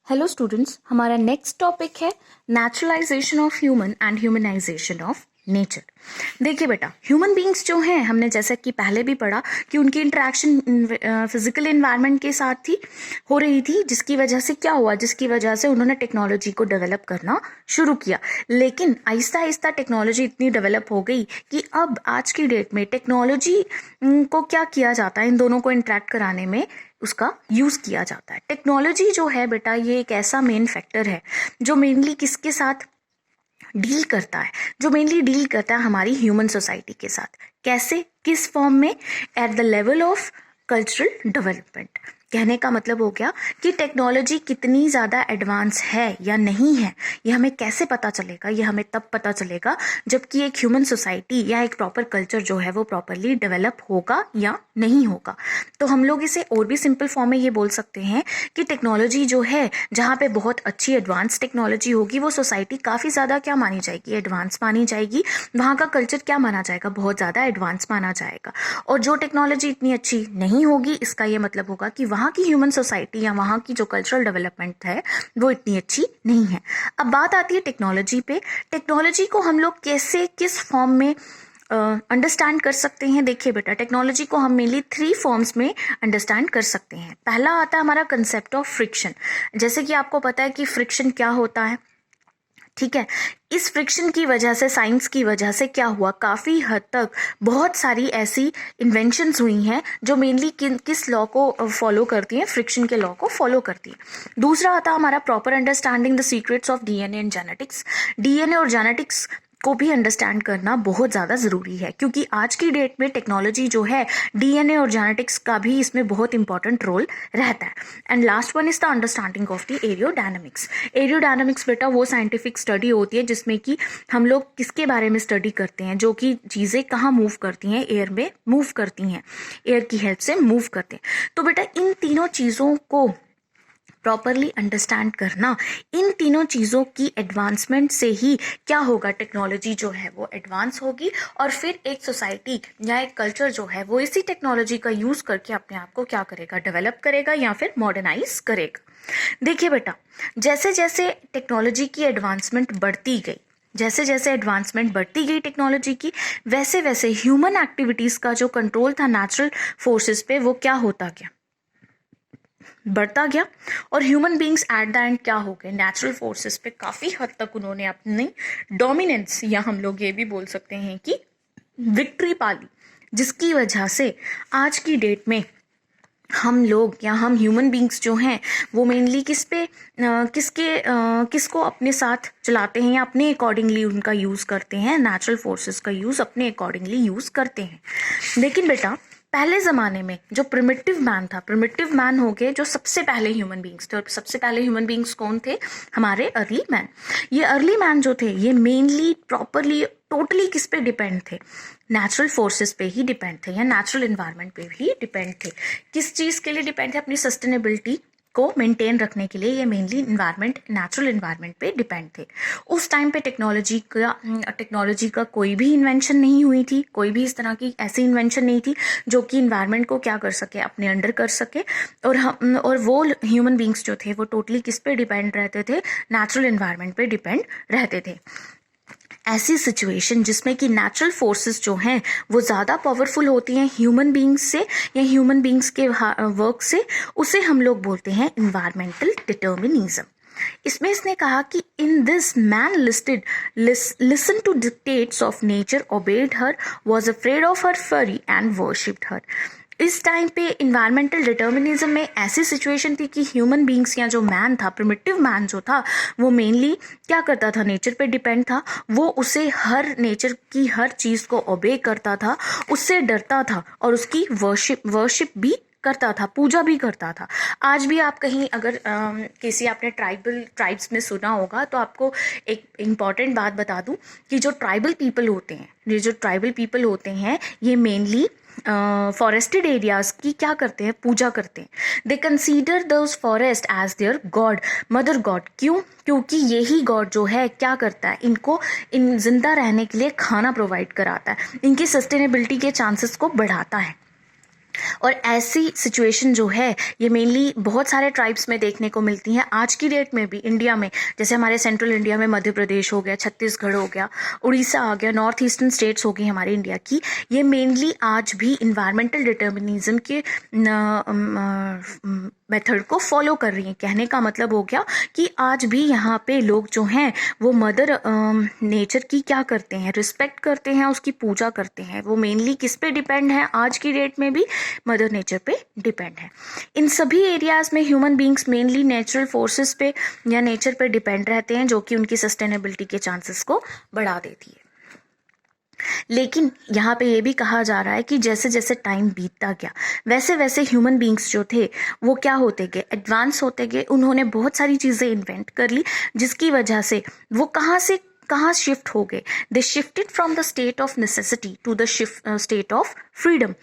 Hello students, हमारा next topic है naturalisation of human and humanisation of nature. देखिए बेटा, ह्यूमन बींग्स जो हैं, हमने जैसा कि पहले भी पढ़ा कि उनकी इंटरेक्शन फिजिकल एनवायरनमेंट के साथ ही हो रही थी, जिसकी वजह से क्या हुआ, जिसकी वजह से उन्होंने टेक्नोलॉजी को डेवलप करना शुरू किया। लेकिन आहिस्ता आहिस्ता टेक्नोलॉजी इतनी डेवलप हो गई कि अब आज की डेट में टेक्नोलॉजी को क्या किया जाता है, इन दोनों को इंटरेक्ट कराने में उसका यूज़ किया जाता है। टेक्नोलॉजी जो है बेटा, ये एक ऐसा मेन फैक्टर है जो मेनली किसके साथ डील करता है, जो मेनली डील करता है हमारी ह्यूमन सोसाइटी के साथ। कैसे, किस फॉर्म में? At the level of cultural development. कहने का मतलब हो गया कि टेक्नोलॉजी कितनी ज़्यादा एडवांस है या नहीं है, ये हमें कैसे पता चलेगा? ये हमें तब पता चलेगा जबकि एक ह्यूमन सोसाइटी या एक प्रॉपर कल्चर जो है वो प्रॉपरली डेवलप होगा या नहीं होगा। तो हम लोग इसे और भी सिंपल फॉर्म में ये बोल सकते हैं कि टेक्नोलॉजी जो है, जहाँ पे बहुत अच्छी एडवांस टेक्नोलॉजी होगी, वो सोसाइटी काफ़ी ज़्यादा क्या मानी जाएगी? एडवांस मानी जाएगी। वहाँ का कल्चर क्या माना जाएगा? बहुत ज़्यादा एडवांस माना जाएगा। और जो टेक्नोलॉजी इतनी अच्छी नहीं होगी, इसका ये मतलब होगा कि वहाँ की ह्यूमन सोसाइटी या वहाँ की जो कल्चरल डेवलपमेंट है वो इतनी अच्छी नहीं है। अब बात आती है टेक्नोलॉजी पे। टेक्नोलॉजी को हम लोग कैसे, किस फॉर्म में अंडरस्टैंड कर सकते हैं? देखिए बेटा, टेक्नोलॉजी को हम मेनली 3 फॉर्म्स में अंडरस्टैंड कर सकते हैं। पहला आता है हमारा कंसेप्ट ऑफ फ्रिक्शन। जैसे कि आपको पता है कि फ्रिक्शन क्या होता है, ठीक है। इस फ्रिक्शन की वजह से, साइंस की वजह से क्या हुआ, काफ़ी हद तक बहुत सारी ऐसी इन्वेंशंस हुई हैं जो मेनली किस लॉ को फॉलो करती हैं? फ्रिक्शन के लॉ को फॉलो करती हैं। दूसरा आता है हमारा proper understanding the secrets of DNA and genetics. DNA और जेनेटिक्स को भी अंडरस्टैंड करना बहुत ज़्यादा ज़रूरी है, क्योंकि आज की डेट में टेक्नोलॉजी जो है, डीएनए और जेनेटिक्स का भी इसमें बहुत इंपॉर्टेंट रोल रहता है। And last one is the understanding of the aerodynamics. Aerodynamics बेटा वो साइंटिफिक स्टडी होती है जिसमें कि हम लोग किसके बारे में स्टडी करते हैं? जो कि चीज़ें कहाँ मूव करती हैं? एयर में मूव करती हैं, एयर की हेल्प से मूव करते हैं। तो बेटा इन तीनों चीज़ों को प्रॉपरली अंडरस्टैंड करना, इन तीनों चीज़ों की एडवांसमेंट से ही क्या होगा, टेक्नोलॉजी जो है वो एडवांस होगी और फिर एक सोसाइटी या एक कल्चर जो है वो इसी टेक्नोलॉजी का यूज़ करके अपने आप को क्या करेगा? डेवलप करेगा या फिर मॉडर्नाइज करेगा। देखिए बेटा, जैसे जैसे टेक्नोलॉजी की एडवांसमेंट बढ़ती गई, जैसे जैसे एडवांसमेंट बढ़ती गई टेक्नोलॉजी की, वैसे वैसे ह्यूमन एक्टिविटीज़ का जो कंट्रोल था नेचुरल फोर्सेस पे, वो क्या होता गया? बढ़ता गया। और human beings at the end क्या हो गए? नेचुरल फोर्सेस पे काफ़ी हद तक उन्होंने अपनी डोमिनेंस, या हम लोग ये भी बोल सकते हैं कि विक्ट्री पाली, जिसकी वजह से आज की डेट में हम लोग या हम ह्यूमन बींग्स जो हैं वो मेनली किसको अपने साथ चलाते हैं या अपने अकॉर्डिंगली उनका यूज़ करते हैं? नेचुरल फोर्सेस का यूज़ अपने अकॉर्डिंगली यूज़ करते हैं। लेकिन बेटा, पहले ज़माने में जो प्रिमिटिव मैन था, प्रिमिटिव मैन हो गए जो सबसे पहले ह्यूमन बींग्स थे। और सबसे पहले ह्यूमन बींग्स कौन थे? हमारे अर्ली मैन। ये अर्ली मैन जो थे, ये मेनली प्रॉपरली टोटली किस पे डिपेंड थे? नेचुरल फोर्सेस पे ही डिपेंड थे या नेचुरल एनवायरनमेंट पे भी डिपेंड थे। किस चीज़ के लिए डिपेंड थे? अपनी सस्टेनेबिलिटी को मेंटेन रखने के लिए ये मेनली इन्वायरमेंट, नेचुरल इन्वायरमेंट पे डिपेंड थे। उस टाइम पे टेक्नोलॉजी का कोई भी इन्वेंशन नहीं हुई थी, कोई भी इस तरह की ऐसी इन्वेंशन नहीं थी जो कि इन्वायरमेंट को क्या कर सके? अपने अंडर कर सके। और वो ह्यूमन बींग्स जो थे वो टोटली किस पे डिपेंड रहते थे? नेचुरल इन्वायरमेंट पे डिपेंड रहते थे। ऐसी सिचुएशन जिसमें कि नेचुरल फोर्सेस जो हैं वो ज़्यादा पावरफुल होती हैं ह्यूमन बींग्स से या ह्यूमन बींग्स के वर्क से, उसे हम लोग बोलते हैं इन्वायरमेंटल डिटर्मिनिज्म। इसमें इसने कहा कि in this man listen to dictates of nature, obeyed her, was afraid of her fury and worshipped हर। इस टाइम पे इन्वायरमेंटल डिटर्मिनिज्म में ऐसी सिचुएशन थी कि ह्यूमन बींग्स या जो मैन था, प्रिमिटिव मैन जो था, वो मेनली क्या करता था? नेचर पे डिपेंड था। वो उसे हर नेचर की हर चीज़ को ओबे करता था, उससे डरता था और उसकी वर्शिप भी करता था, पूजा भी करता था। आज भी आप कहीं अगर किसी आपने ट्राइब्स में सुना होगा तो आपको एक इम्पॉर्टेंट बात बता दूं कि जो ट्राइबल पीपल होते हैं ये मेनली फॉरेस्टेड एरियाज की क्या करते हैं? पूजा करते हैं। They consider those forest as their god, mother god. क्यों? क्योंकि यही गॉड जो है क्या करता है? इनको जिंदा रहने के लिए खाना प्रोवाइड कराता है, इनकी सस्टेनेबिलिटी के चांसेस को बढ़ाता है। और ऐसी सिचुएशन जो है ये मेनली बहुत सारे ट्राइब्स में देखने को मिलती हैं आज की डेट में भी इंडिया में। जैसे हमारे सेंट्रल इंडिया में मध्य प्रदेश हो गया, छत्तीसगढ़ हो गया, उड़ीसा आ गया, नॉर्थ ईस्टर्न स्टेट्स हो गई हमारी इंडिया की, ये मेनली आज भी इन्वायरमेंटल डिटर्मिनिज्म के मेथड को फॉलो कर रही हैं। कहने का मतलब हो गया कि आज भी यहाँ पे लोग जो हैं वो मदर नेचर की क्या करते हैं, रिस्पेक्ट करते हैं, उसकी पूजा करते हैं। वो मेनली किस पे डिपेंड है, आज की डेट में भी मदर नेचर पे डिपेंड है। इन सभी एरियाज में human beings mainly natural forces पे या नेचर पे डिपेंड रहते हैं, जो कि उनकी सस्टेनेबिलिटी के चांसेस को बढ़ा देती है। लेकिन यहाँ पे ये भी कहा जा रहा है कि जैसे जैसे टाइम बीतता गया वैसे वैसे ह्यूमन बींग्स जो थे वो क्या होते गए, एडवांस होते गए। उन्होंने बहुत सारी चीज़ें इन्वेंट कर ली, जिसकी वजह से वो कहाँ शिफ्ट हो गए। They shifted from the state of necessity to the state of freedom.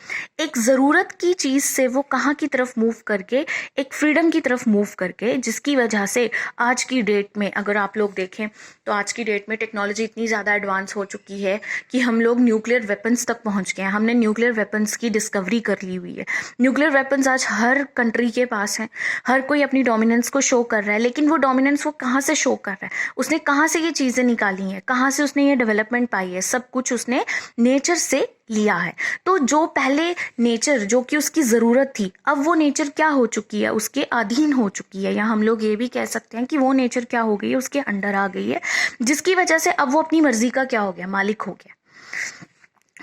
एक ज़रूरत की चीज़ से वो कहाँ की तरफ मूव करके एक फ्रीडम की तरफ मूव करके, जिसकी वजह से आज की डेट में अगर आप लोग देखें तो आज की डेट में टेक्नोलॉजी इतनी ज़्यादा एडवांस हो चुकी है कि हम लोग न्यूक्लियर वेपन्स तक पहुँच गए हैं। हमने न्यूक्लियर वेपन्स की डिस्कवरी कर ली हुई है। न्यूक्लियर वेपन्स आज हर कंट्री के पास हैं, हर कोई अपनी डोमिनेंस को शो कर रहा है। लेकिन वो डोमिनेंस वो कहाँ से शो कर रहा है, उसने कहाँ से ये चीज़ें निकाली हैं, कहाँ से उसने ये डेवलपमेंट पाई है, सब कुछ उसने नेचर से लिया है। तो जो पहले नेचर जो कि उसकी ज़रूरत थी, अब वो नेचर क्या हो चुकी है, उसके अधीन हो चुकी है, या हम लोग ये भी कह सकते हैं कि वो नेचर क्या हो गई है, उसके अंडर आ गई है, जिसकी वजह से अब वो अपनी मर्जी का क्या हो गया, मालिक हो गया।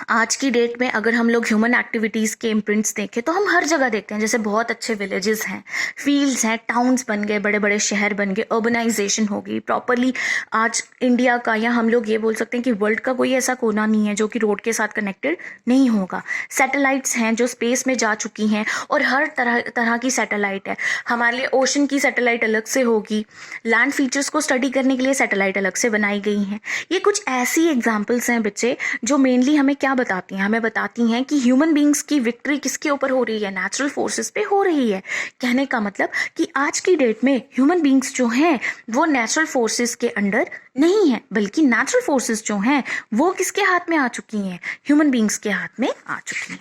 आज की डेट में अगर हम लोग ह्यूमन एक्टिविटीज़ के इम्प्रिंट्स देखें तो हम हर जगह देखते हैं। जैसे बहुत अच्छे विलेजेस हैं, फील्ड्स हैं, टाउन्स बन गए, बड़े बड़े शहर बन गए, अर्बनाइजेशन हो गई प्रॉपरली। आज इंडिया का या हम लोग ये बोल सकते हैं कि वर्ल्ड का कोई ऐसा कोना नहीं है जो कि रोड के साथ कनेक्टेड नहीं होगा। सैटेलाइट्स हैं जो स्पेस में जा चुकी हैं, और हर तरह की सैटेलाइट है। हमारे लिए ओशन की सैटेलाइट अलग से होगी, लैंड फीचर्स को स्टडी करने के लिए सैटेलाइट अलग से बनाई गई हैं। ये कुछ ऐसी एग्जाम्पल्स हैं बच्चे जो मेनली हमें क्या बताती हैं, हमें बताती हैं कि ह्यूमन बींग्स की विक्ट्री किसके ऊपर हो रही है, नेचुरल फोर्सेस पे हो रही है। कहने का मतलब कि आज की डेट में ह्यूमन बींग्स जो हैं वो नेचुरल फोर्सेस के अंडर नहीं है, बल्कि नेचुरल फोर्सेस जो हैं वो किसके हाथ में आ चुकी हैं, ह्यूमन बींग्स के हाथ में आ चुकी हैं।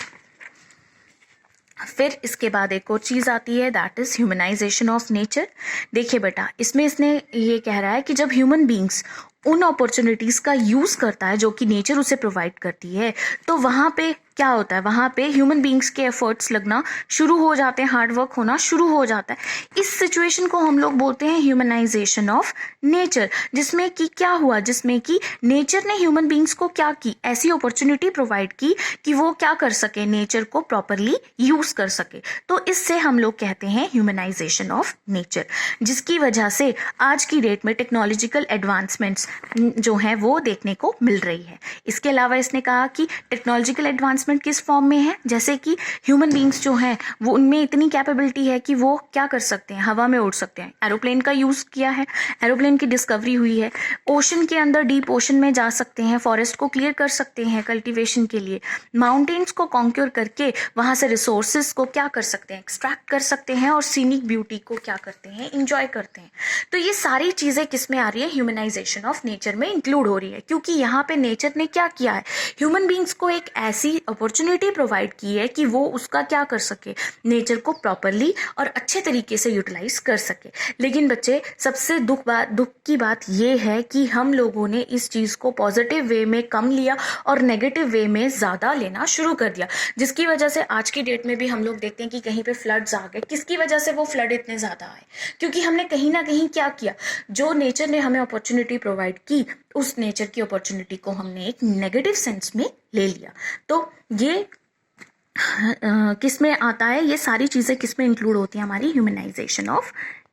फिर इसके बाद एक और चीज़ आती है, that is humanisation of nature. देखिए बेटा, इसमें इसने ये कह रहा है कि जब ह्यूमन बींग्स उन अपॉर्चुनिटीज़ का यूज़ करता है जो कि नेचर उसे प्रोवाइड करती है, तो वहाँ पे क्या होता है, वहाँ पे ह्यूमन बींग्स के एफर्ट्स लगना शुरू हो जाते हैं, हार्ड वर्क होना शुरू हो जाता है। इस सिचुएशन को हम लोग बोलते हैं ह्यूमनाइजेशन ऑफ नेचर, जिसमें कि क्या हुआ, जिसमें कि नेचर ने ह्यूमन बींग्स को क्या की, ऐसी अपॉर्चुनिटी प्रोवाइड की कि वो क्या कर सके, नेचर को प्रॉपरली यूज़ कर सके। तो इससे हम लोग कहते हैं ह्यूमनाइजेशन ऑफ नेचर, जिसकी वजह से आज की डेट में टेक्नोलॉजिकल एडवांसमेंट्स जो हैं वो देखने को मिल रही है। इसके अलावा इसने कहा कि टेक्नोलॉजिकल एडवांसमेंट किस फॉर्म में है, जैसे कि ह्यूमन बींग्स जो हैं वो उनमें इतनी कैपेबिलिटी है कि वो क्या कर सकते हैं, हवा में उड़ सकते हैं। एरोप्लेन का यूज़ किया है, एरोप्लेन की डिस्कवरी हुई है। ओशन के अंदर, डीप ओशन में जा सकते हैं, फॉरेस्ट को क्लियर कर सकते हैं कल्टीवेशन के लिए, माउंटेन्स को कॉन्क्योर करके वहाँ से रिसोर्सेज को क्या कर सकते हैं, एक्सट्रैक्ट कर सकते हैं, और सीनिक ब्यूटी को क्या करते हैं, इंजॉय करते हैं। तो ये सारी चीज़ें किस में आ रही है, ह्यूमनाइजेशन ऑफ नेचर में इंक्लूड हो रही है, क्योंकि यहाँ पे नेचर ने क्या किया है, ह्यूमन बींग्स को एक ऐसी अपॉर्चुनिटी प्रोवाइड की है कि वो उसका क्या कर सके, नेचर को प्रॉपरली और अच्छे तरीके से यूटिलाइज कर सके। लेकिन बच्चे, सबसे दुख की बात ये है कि हम लोगों ने इस चीज़ को पॉजिटिव वे में कम लिया और नेगेटिव वे में ज़्यादा लेना शुरू कर दिया, जिसकी वजह से आज की डेट में भी हम लोग देखते हैं कि कहीं पे फ्लड्स आ गए। किसकी वजह से वो फ्लड इतने ज़्यादा आए, क्योंकि हमने कहीं ना कहीं क्या किया, जो नेचर ने हमें अपॉर्चुनिटी प्रोवाइड की, उस नेचर की अपॉर्चुनिटी को हमने एक नेगेटिव सेंस में ले लिया। तो ये किस में आता है, ये सारी चीज़ें किस में इंक्लूड होती हैं, हमारी ह्यूमनाइजेशन ऑफ